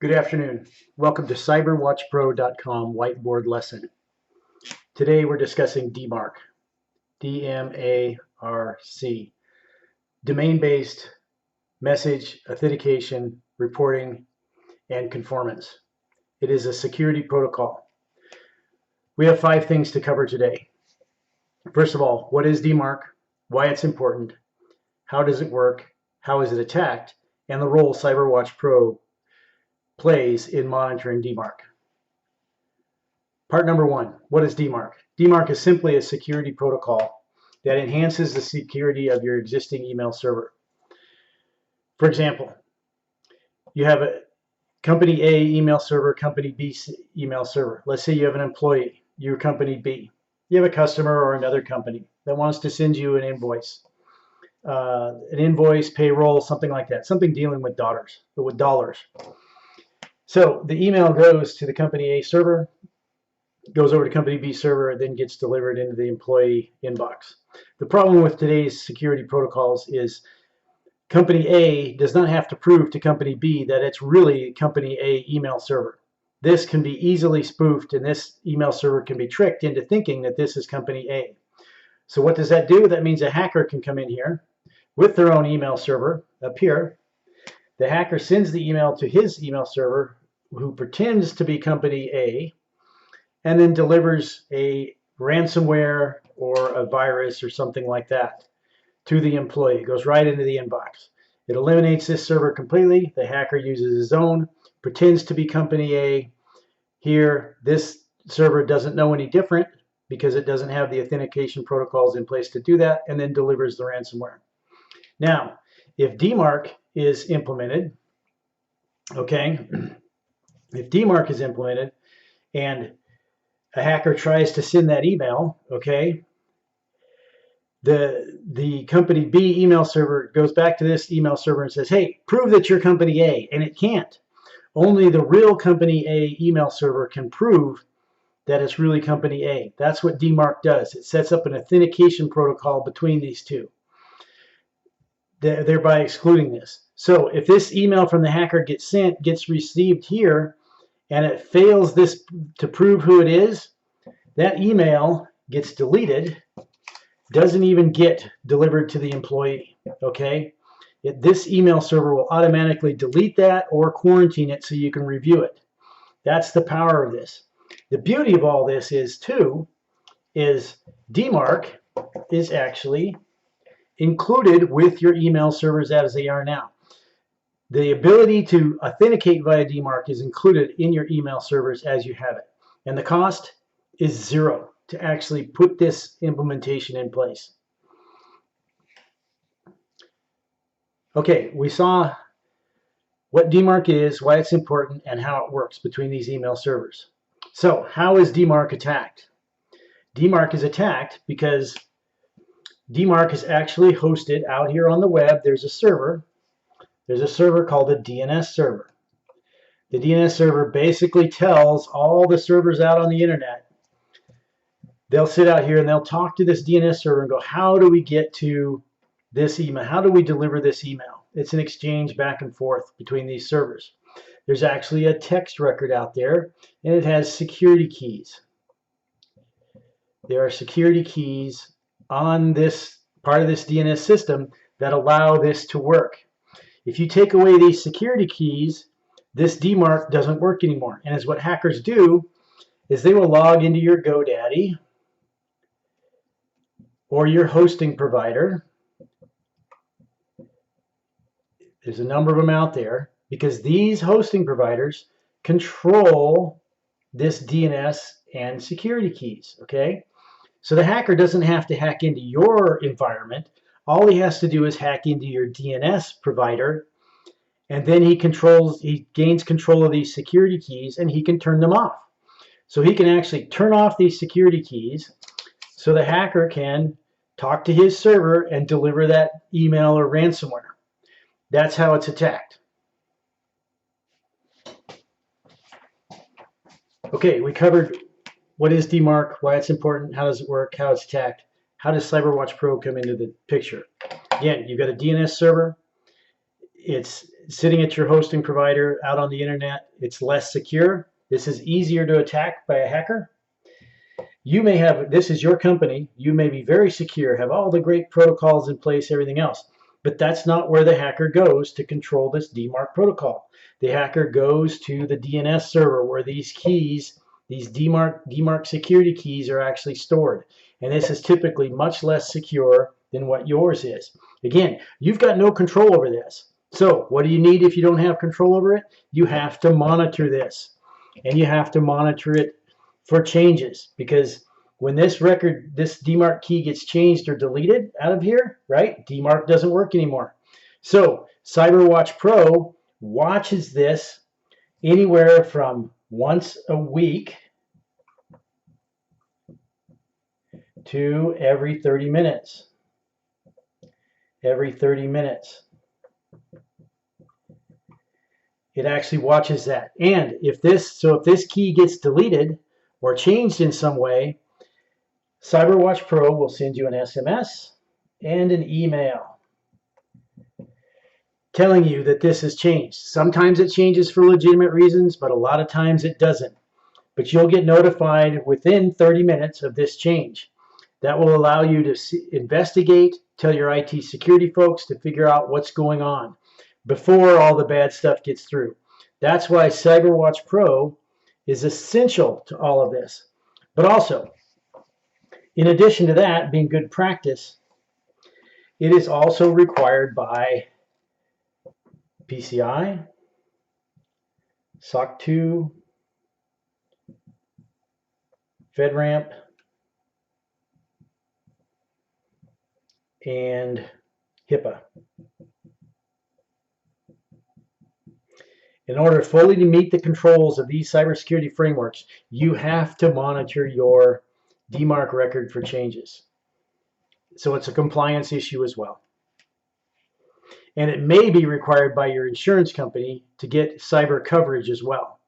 Good afternoon. Welcome to cyberwatchpro.com whiteboard lesson. Today we're discussing DMARC, D-M-A-R-C, domain-based message authentication, reporting, and conformance. It is a security protocol. We have 5 things to cover today. First of all, what is DMARC, why it's important, how does it work, how is it attacked, and the role CyberWatch Pro plays in monitoring DMARC. Part number 1, what is DMARC? DMARC is simply a security protocol that enhances the security of your existing email server. For example, you have a company A email server, company B email server. Let's say you have an employee, you're company B. You have a customer or another company that wants to send you an invoice, payroll, something like that, something dealing with dollars. So the email goes to the company A server, goes over to company B server, then gets delivered into the employee inbox. The problem with today's security protocols is company A does not have to prove to company B that it's really company A email server. This can be easily spoofed, and this email server can be tricked into thinking that this is company A. So what does that do? That means a hacker can come in here with their own email server up here. The hacker sends the email to his email server, who pretends to be company A, and then delivers a ransomware or a virus or something like that to the employee. It goes right into the inbox. It eliminates this server completely. The hacker uses his own, pretends to be company A. Here, this server doesn't know any different because it doesn't have the authentication protocols in place to do that, and then delivers the ransomware. Now, if DMARC is implemented, okay, if DMARC is implemented and a hacker tries to send that email, okay, the company B email server goes back to this email server and says, hey, prove that you're company A, and it can't. Only the real company A email server can prove that it's really company A. That's what DMARC does. It sets up an authentication protocol between these two, thereby excluding this. So if this email from the hacker gets received here, and it fails this to prove who it is, that email gets deleted, doesn't even get delivered to the employee, okay? This email server will automatically delete that or quarantine it so you can review it. That's the power of this. The beauty of all this is DMARC is actually included with your email servers as they are now. The ability to authenticate via DMARC is included in your email servers as you have it. And the cost is 0 to actually put this implementation in place. Okay, we saw what DMARC is, why it's important, and how it works between these email servers. So how is DMARC attacked? DMARC is attacked because DMARC is actually hosted out here on the web. There's a server called a DNS server. The DNS server basically tells all the servers out on the internet, they'll sit out here and they'll talk to this DNS server and go, how do we get to this email? How do we deliver this email? It's an exchange back and forth between these servers. There's actually a text record out there, and it has security keys. There are security keys on this part of this DNS system that allow this to work. If you take away these security keys, this DMARC doesn't work anymore. And as what hackers do is they will log into your GoDaddy or your hosting provider. There's a number of them out there because these hosting providers control this DNS and security keys, okay? So the hacker doesn't have to hack into your environment. All he has to do is hack into your DNS provider, and then he gains control of these security keys, and he can turn them off. So he can actually turn off these security keys so the hacker can talk to his server and deliver that email or ransomware. That's how it's attacked. Okay, we covered what is DMARC, why it's important, how does it work, how it's attacked. How does CyberWatch Pro come into the picture? Again, you've got a DNS server. It's sitting at your hosting provider out on the internet. It's less secure. This is easier to attack by a hacker. You may have, this is your company, you may be very secure, have all the great protocols in place, everything else, but that's not where the hacker goes to control this DMARC protocol. The hacker goes to the DNS server where these keys, these DMARC security keys are actually stored. And this is typically much less secure than what yours is. Again, you've got no control over this. So what do you need if you don't have control over it? You have to monitor this. And you have to monitor it for changes, because when this DMARC key gets changed or deleted out of here, right, DMARC doesn't work anymore. So CyberWatch Pro watches this anywhere from once a week to every 30 minutes. Every 30 minutes. It actually watches that. And if this key gets deleted or changed in some way, CyberWatch Pro will send you an SMS and an email telling you that this has changed. Sometimes it changes for legitimate reasons, but a lot of times it doesn't. But you'll get notified within 30 minutes of this change. That will allow you to investigate, tell your IT security folks to figure out what's going on before all the bad stuff gets through. That's why CyberWatch Pro is essential to all of this. But also, in addition to that being good practice, it is also required by PCI, SOC2, FedRAMP, and HIPAA. In order fully to meet the controls of these cybersecurity frameworks, you have to monitor your DMARC record for changes. So it's a compliance issue as well. And it may be required by your insurance company to get cyber coverage as well.